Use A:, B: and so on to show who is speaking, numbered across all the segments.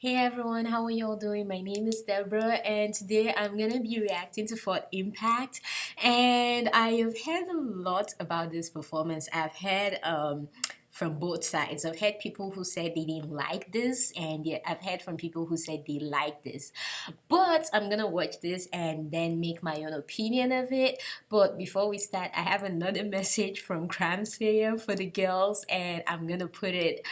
A: Hey everyone, how are y'all doing? My name is Deborah, and today I'm gonna be reacting to Fort Impact. And I have heard a lot about this performance. I've heard from both sides. I've heard people who said they didn't like this, and yet I've heard from people who said they like this. But I'm gonna watch this and then make my own opinion of it. But before we start, I have another message from Cramslayer for the girls, and I'm gonna put it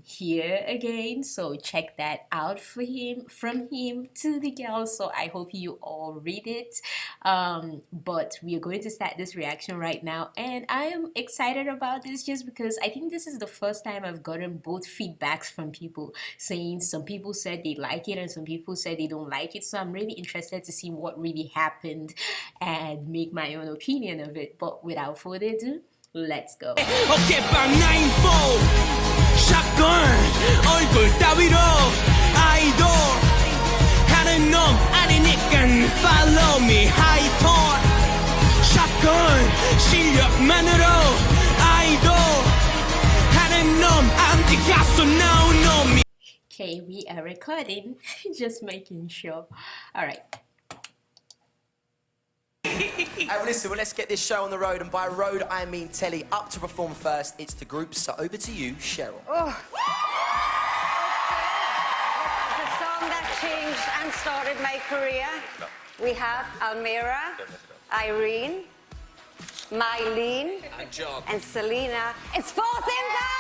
A: here again, so check that out for him, from him to the girls. So I hope you all read it. But we are going to start this reaction right now, and I am excited about this just because I think this is the first time I've gotten both feedbacks from people, saying some people said they like it and some people said they don't like it. So I'm really interested to see what really happened and make my own opinion of it. But without further ado, let's go.
B: 어깨빵 9-4 샷건 얼굴 따위로 아이돌 하는 놈 아니니깐 follow me 하이톤 샷건 실력만으로 아이돌 하는 놈 암지 가수 나온 놈이.
A: Okay, we are recording. Just making sure. All right.
C: Well, listen, let's get this show on the road, and by road I mean telly. Up to perform first, it's the group, so over to you, Cheryl.
D: Oh. The song that changed and started my career. We have Almira, Irene, Mylene, and Selena. It's Fourth Impact!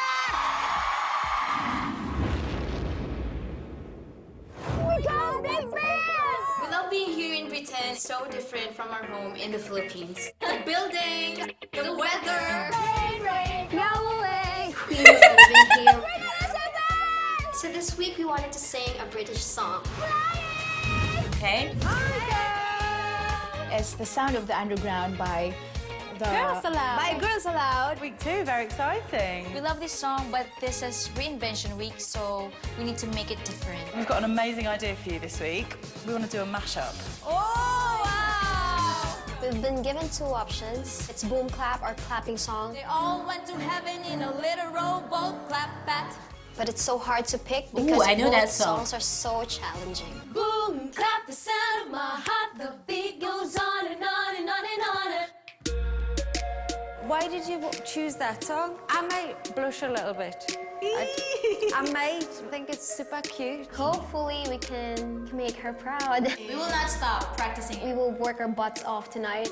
D: We got this man!
E: We love being here in Britain, so different from our home in the Philippines. The building, the weather,
D: Rain, yowling!
E: Queen was living here. So this week we wanted to sing a British song.
A: Okay.
F: It's The Sound of the Underground by the
G: Girls Aloud.
F: by Girls Aloud.
G: Week 2, very exciting.
E: We love this song, but this is reinvention week, so we need to make it different.
G: We've got an amazing idea for you this week. We want to do a mashup.
E: Oh, wow!
H: We've been given two options. It's boom clap or clapping song.
E: They all went to heaven in a little rowboat, clap bat.
H: But it's so hard to pick
A: Ooh,
H: because
A: I know
H: both
A: that song.
H: songs are so challenging.
E: Boom, clap, the sound of my heart, the beat goes on and on and on and on.
D: Why did you choose that song? I might blush a little bit. I might think it's super cute.
H: Hopefully we can make her proud.
E: We will not stop practicing.
H: We will work our butts off tonight.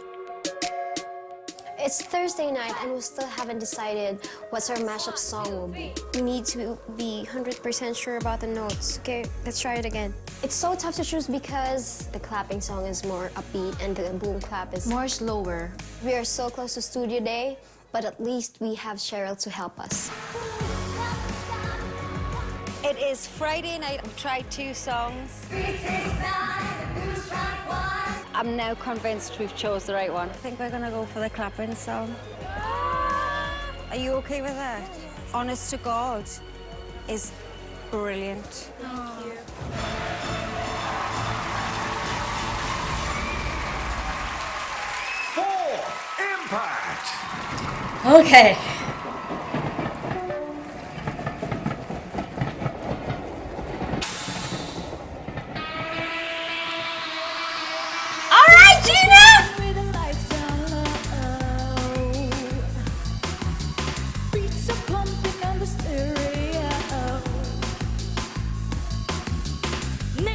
H: It's Thursday night and we still haven't decided what our mashup song will be. We need to be 100% sure about the notes. Okay, let's try it again. It's so tough to choose because the clapping song is more upbeat and the boom clap is
F: More slower.
H: We are so close to studio day, but at least we have Cheryl to help us.
D: It is Friday night. I've tried two songs. I'm now convinced we've chose the right one. I think we're gonna go for the clapping song. Are you okay with that? Honest to God is brilliant.
E: Thank you.
I: Fourth Impact.
A: Okay. All right, Gina.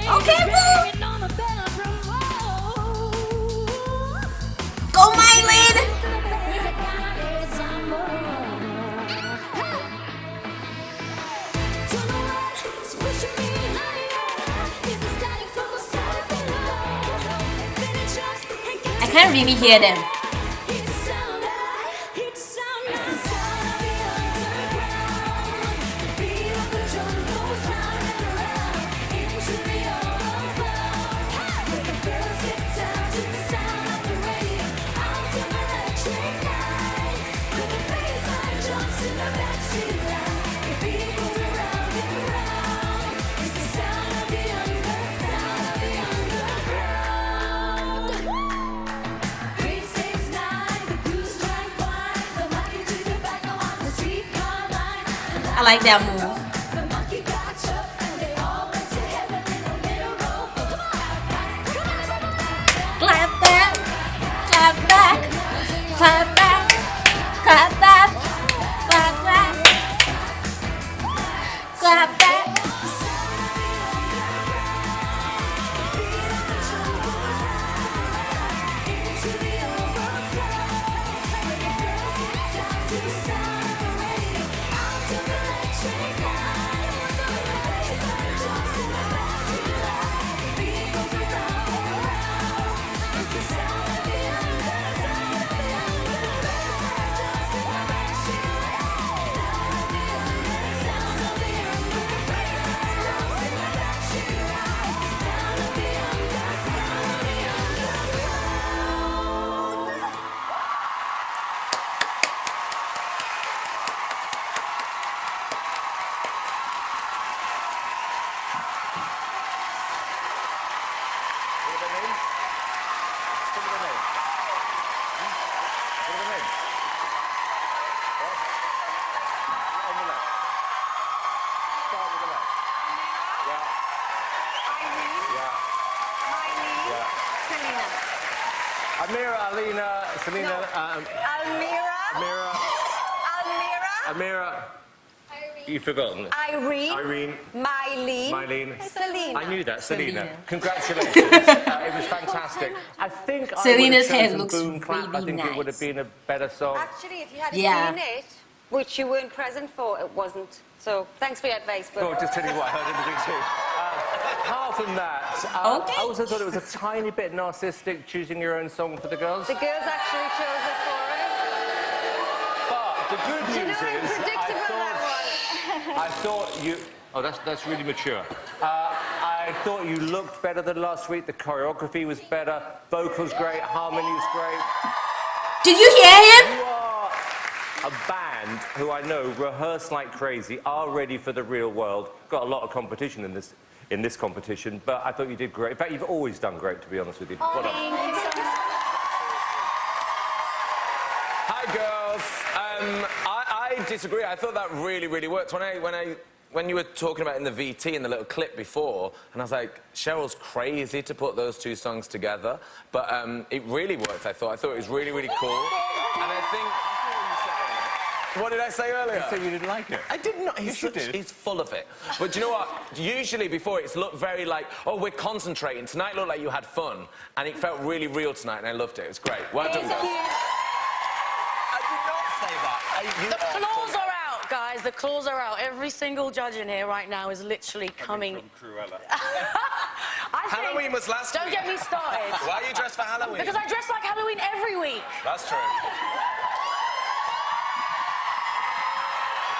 A: Okay, boo. Go, Mylene. I can't really hear them. I like that move.
J: Amira, Alina, Selena, Amira. You've forgotten.
D: Irene. Mylene. Selena.
J: I knew that, Selena. Congratulations. It was fantastic. I think
A: Selena's
J: I would have
A: hair
J: chosen
A: looks
J: Boom Clap.
A: really
J: I think it would have
A: nice.
J: been a better song.
D: Actually, if you had
A: Yeah.
D: seen it, which you weren't present for, it wasn't. So thanks for your advice. But
J: No, just tell you what, I heard everything too. Apart from that, I also thought it was a tiny bit narcissistic choosing your own song for the girls.
D: the girls actually chose it for it.
J: But the good
D: Do you know
J: news
D: how
J: is,
D: predictable that was?
J: I thought you... Oh, that's really mature. I thought you looked better than last week. The choreography was better. Vocals great. Harmony was great.
A: Did you hear him?
J: You are a band who I know rehearse like crazy, are ready for the real world. Got a lot of competition in this competition, but I thought you did great. In fact, you've always done great, to be honest with you. Well done.
K: Hi, girls. I disagree. I thought that really, really worked. When you were talking about in the VT in the little clip before, and I was like, Cheryl's crazy to put those two songs together, but it really worked. I thought it was really, really cool, and I think. What did I say earlier?
J: You said you didn't like it.
K: I did not. He's full of it. But do you know what? Usually before it's looked very like, oh, we're concentrating. Tonight looked like you had fun, and it felt really real tonight, and I loved it. It was great. Well done, guys.
C: I did not say that.
L: The claws are out, guys. The claws are out. Every single judge in here right now is literally coming.
J: From Cruella.
K: Halloween was last week.
L: Don't get me started.
K: Why are you dressed for Halloween?
L: Because I dress like Halloween every week.
K: That's true.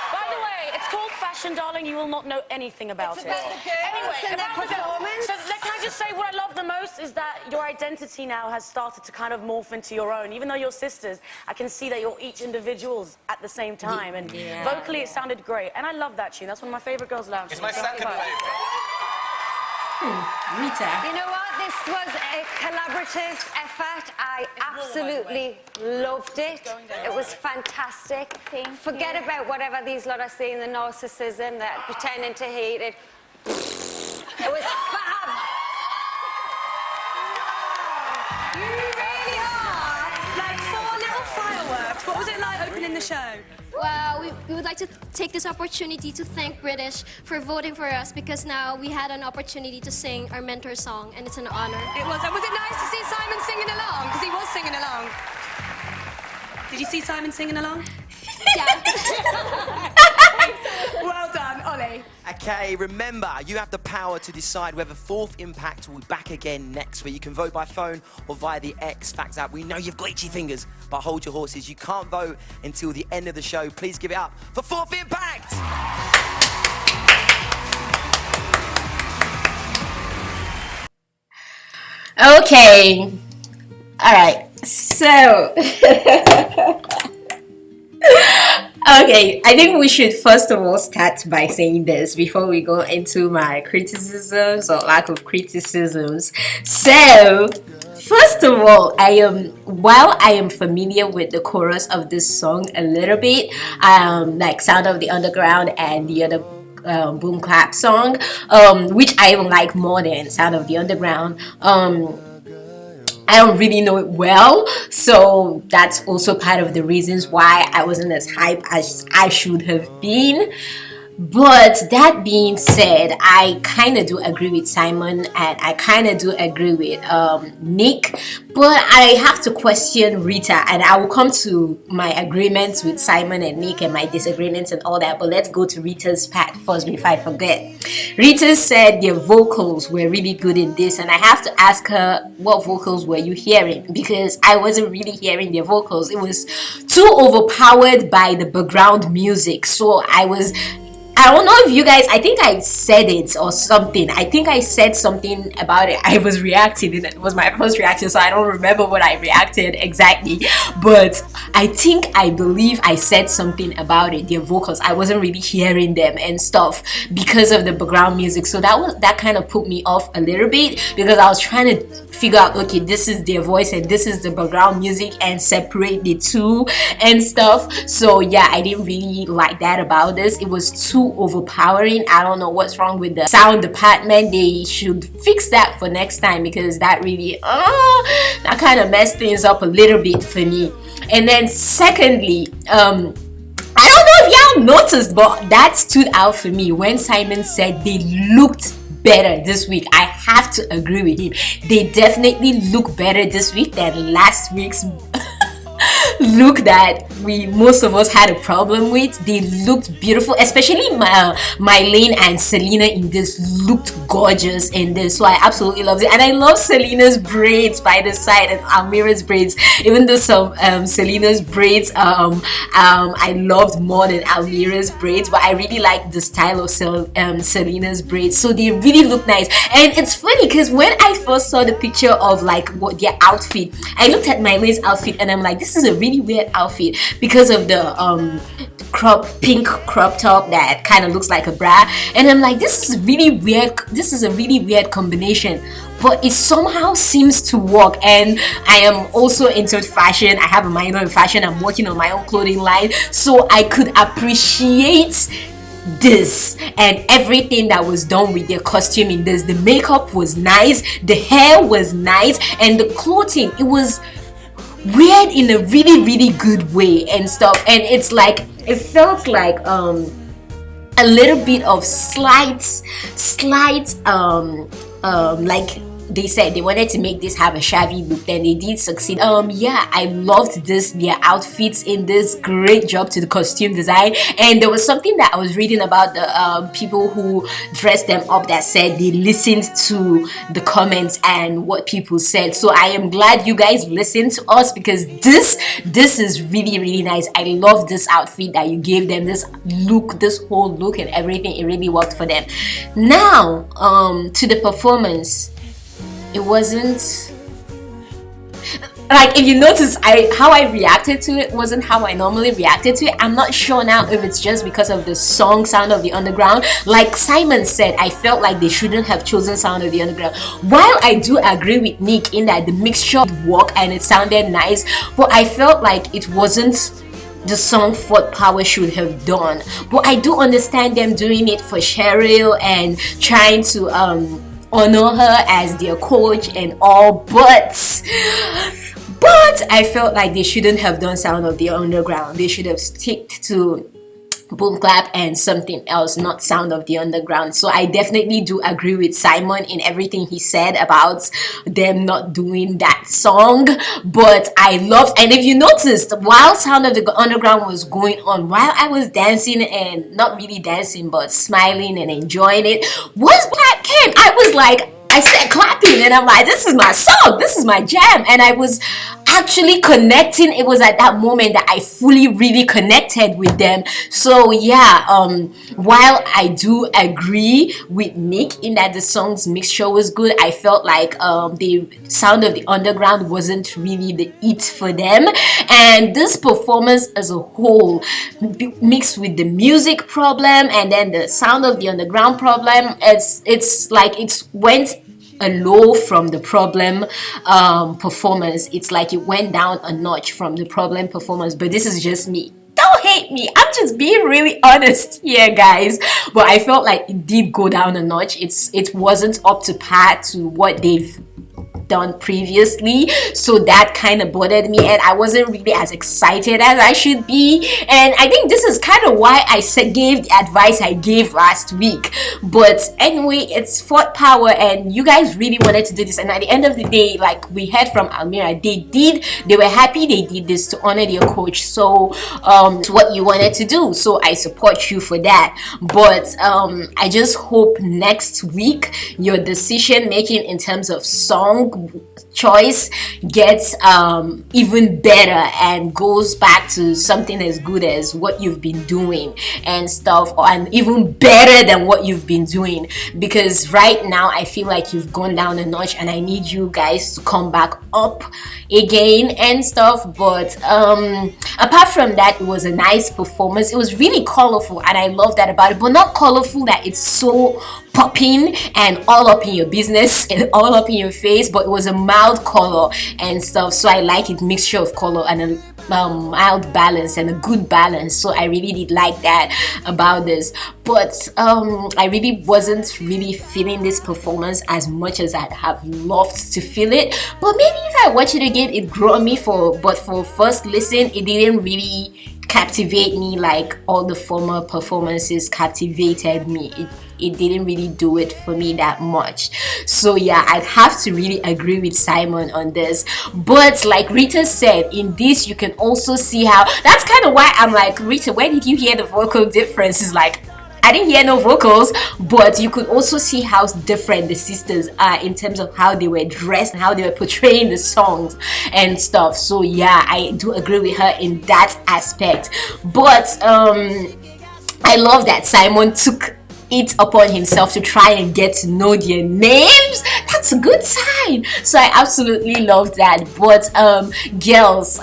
L: By the way, it's called fashion, darling. You will not know anything about it. Anyway,
D: and their performance.
L: So can I just say what I love the most is that your identity now has started to kind of morph into your own. Even though you're sisters, I can see that you're each individuals at the same time. And vocally, it sounded great. And I love that tune. That's one of my favourite Girls' Lounge
K: It's
L: tunes.
K: my second favourite.
A: Rita.
D: You know what? This was a collaborative effort. I absolutely loved it. It was fantastic. Forget about whatever these lot are saying, the narcissism, that pretending to hate it. It was fab.
G: You really are like 4 little fireworks. What was it like opening the show?
H: Well, we would like to take this opportunity to thank British for voting for us because now we had an opportunity to sing our mentor song, and it's an honor.
G: It was. And was it nice to see Simon singing along? Because he was singing along. Did you see Simon singing along?
H: Yeah.
G: Well done, Ollie.
C: Okay, remember, you have the power to decide whether Fourth Impact will be back again next week. You can vote by phone or via the X Factor app. We know you've got itchy fingers, but hold your horses. You can't vote until the end of the show. Please give it up for Fourth Impact!
A: Okay. All right. So. Okay, I think we should first of all start by saying this before we go into my criticisms or lack of criticisms. So, first of all, while I am familiar with the chorus of this song a little bit, like Sound of the Underground and the other Boom Clap song, which I even like more than Sound of the Underground. I don't really know it well, so that's also part of the reasons why I wasn't as hyped as I should have been. But that being said, I kind of do agree with Simon and I kind of do agree with Nick, but I have to question Rita, and I will come to my agreements with Simon and Nick and my disagreements and all that, but let's go to Rita's part first before I forget. Rita said their vocals were really good in this, and I have to ask her, what vocals were you hearing? Because I wasn't really hearing their vocals. It was too overpowered by the background music, so I don't know if you guys, I think I said it or something. I think I said something about it. I was reacting, and it was my first reaction, so I don't remember what I reacted exactly. But I believe I said something about it, their vocals. I wasn't really hearing them and stuff because of the background music. So that kind of put me off a little bit, because I was trying to figure out, okay, this is their voice and this is the background music, and separate the two and stuff. So yeah, I didn't really like that about this. It was too too overpowering. I don't know what's wrong with the sound department. They should fix that for next time, because that really that kind of messed things up a little bit for me. And then secondly, I don't know if y'all noticed, but that stood out for me when Simon said they looked better this week. I have to agree with him. They definitely look better this week than last week's look that most of us had a problem with. They looked beautiful, especially Mylene and Selena in this looked gorgeous in this, so I absolutely loved it. And I love Selena's braids by the side and Almira's braids, even though some Selena's braids I loved more than Almira's braids, but I really like the style of Selena's braids, so they really look nice. And it's funny because when I first saw the picture of like what their outfit, I looked at Mylene's outfit and I'm like, this is a really weird outfit because of the pink crop top that kind of looks like a bra, and I'm like, this is really weird. This is a really weird combination, but it somehow seems to work. And I am also into fashion. I have a minor in fashion. I'm working on my own clothing line, so I could appreciate this and everything that was done with their costume in this. The makeup was nice, the hair was nice, and the clothing, it was weird in a really, really good way and stuff. And it's like, it felt like a little bit of slight like they said they wanted to make this have a shabby look, then they did succeed. Yeah, I loved their outfits in this. Great job to the costume design. And there was something that I was reading about the people who dressed them up that said they listened to the comments and what people said. So I am glad you guys listened to us, because this is really, really nice. I love this outfit that you gave them, this look, this whole look and everything. It really worked for them. Now to the performance, it wasn't like, if you notice, how I reacted to it wasn't how I normally reacted to it. I'm not sure now if it's just because of the song Sound of the Underground. Like Simon said, I felt like they shouldn't have chosen Sound of the Underground. While I do agree with Nick in that the mixture worked and it sounded nice, but I felt like it wasn't the song Fort Power should have done. But I do understand them doing it for Cheryl and trying to honor her as their coach and all, but I felt like they shouldn't have done Sound of the Underground. They should have stick to Boom Clap and something else, not Sound of the Underground. So I definitely do agree with Simon in everything he said about them not doing that song. But I loved, and if you noticed, while Sound of the Underground was going on, while I was dancing, and not really dancing but smiling and enjoying it, once Clap came, I was like, I started clapping and I'm like, this is my song, this is my jam. And I was actually connecting. It was at that moment that I fully really connected with them. So yeah, while I do agree with Nick in that the song's mixture was good, I felt like the Sound of the Underground wasn't really the it for them. And this performance as a whole, mixed with the music problem and then the Sound of the Underground problem, it's like it went a low from the problem performance. It's like it went down a notch from the problem performance. But this is just me. Don't hate me. I'm just being really honest here, guys. But I felt like it did go down a notch. It wasn't up to par to what they've done previously, so that kind of bothered me, and I wasn't really as excited as I should be. And I think this is kind of why I gave the advice I gave last week. But anyway, it's Fort Power and you guys really wanted to do this, and at the end of the day, like we heard from Almira, they were happy they did this to honor their coach. So it's what you wanted to do, so I support you for that. But I just hope next week your decision making in terms of song choice gets even better and goes back to something as good as what you've been doing and stuff, and even better than what you've been doing, because right now I feel like you've gone down a notch and I need you guys to come back up again and stuff. But apart from that, it was a nice performance. It was really colorful and I love that about it, but not colorful that it's so popping and all up in your business and all up in your face, but it was a mild color and stuff. So I like it, mixture of color and mild balance and a good balance. So I really did like that about this. But I really wasn't really feeling this performance as much as I'd have loved to feel it. But maybe if I watch it again, it grew on me. But for first listen, it didn't really captivate me like all the former performances captivated me. It didn't really do it for me that much. So yeah, I'd have to really agree with Simon on this. But like Rita said, in this you can also see how, that's kind of why I'm like, Rita, where did you hear the vocal differences? Like, I didn't hear no vocals, but you could also see how different the sisters are in terms of how they were dressed and how they were portraying the songs and stuff. So yeah, I do agree with her in that aspect. But I love that Simon took it upon himself to try and get to know their names. That's a good sign. So I absolutely love that. But girls,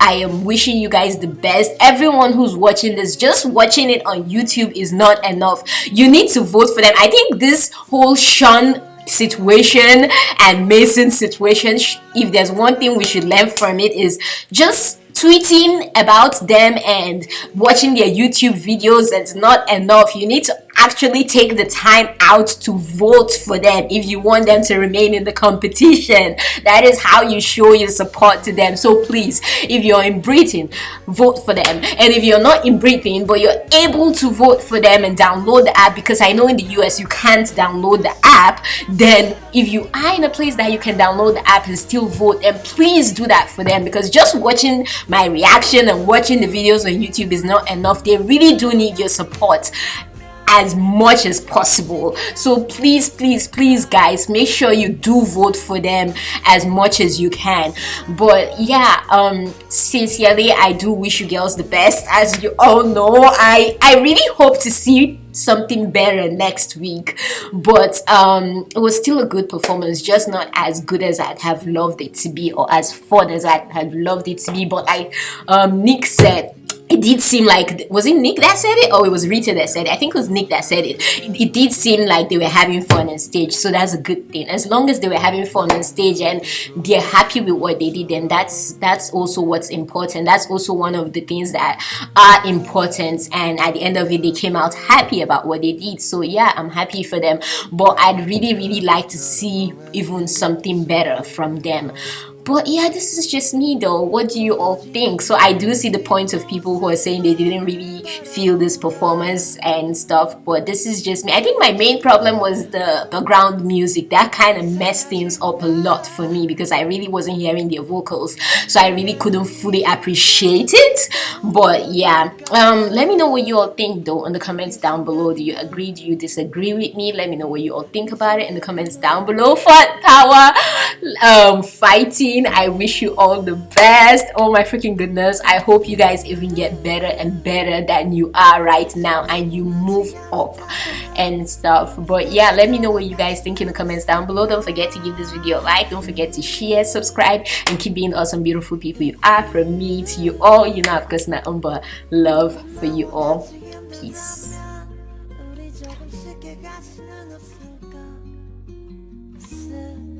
A: I am wishing you guys the best. Everyone who's watching this, just watching it on YouTube is not enough. You need to vote for them. I think this whole Sean situation and Mason situation, if there's one thing we should learn from it, is just tweeting about them and watching their YouTube videos. That's not enough. You need to actually take the time out to vote for them if you want them to remain in the competition. That is how you show your support to them. So please, if you're in Britain, vote for them. And if you're not in Britain but you're able to vote for them and download the app, because I know in the US you can't download the app, then if you are in a place that you can download the app and still vote, then please do that for them, because just watching my reaction and watching the videos on YouTube is not enough. They really do need your support as much as possible. So please, please, please guys, make sure you do vote for them as much as you can. But yeah, sincerely, I do wish you girls the best. As you all know, I really hope to see something better next week. But it was still a good performance, just not as good as I'd have loved it to be, or as fun as I'd have loved it to be. But Nick said, it did seem like, was it Nick that said it or it was Rita that said it? I think it was Nick that said it. It did seem like they were having fun on stage, so that's a good thing. As long as they were having fun on stage and they're happy with what they did, then that's also what's important. That's also one of the things that are important, and at the end of it they came out happy about what they did. So yeah, I'm happy for them, but I'd really like to see even something better from them. But yeah, this is just me though. What do you all think? So I do see the point of people who are saying they didn't really feel this performance and stuff, but this is just me. I think my main problem was the background music. That kind of messed things up a lot for me, because I really wasn't hearing their vocals, so I really couldn't fully appreciate it. But yeah, let me know what you all think though in the comments down below. Do you agree? Do you disagree with me? Let me know what you all think about it in the comments down below. For Power fighting, I wish you all the best. Oh my freaking goodness, I hope you guys even get better and better than you are right now, and you move up and stuff. But yeah, let me know what you guys think in the comments down below. Don't forget to give this video a like, don't forget to share, subscribe, and keep being the awesome beautiful people you are. From me to you all, you know, of course, nothing but love for you all. Peace.
B: 있어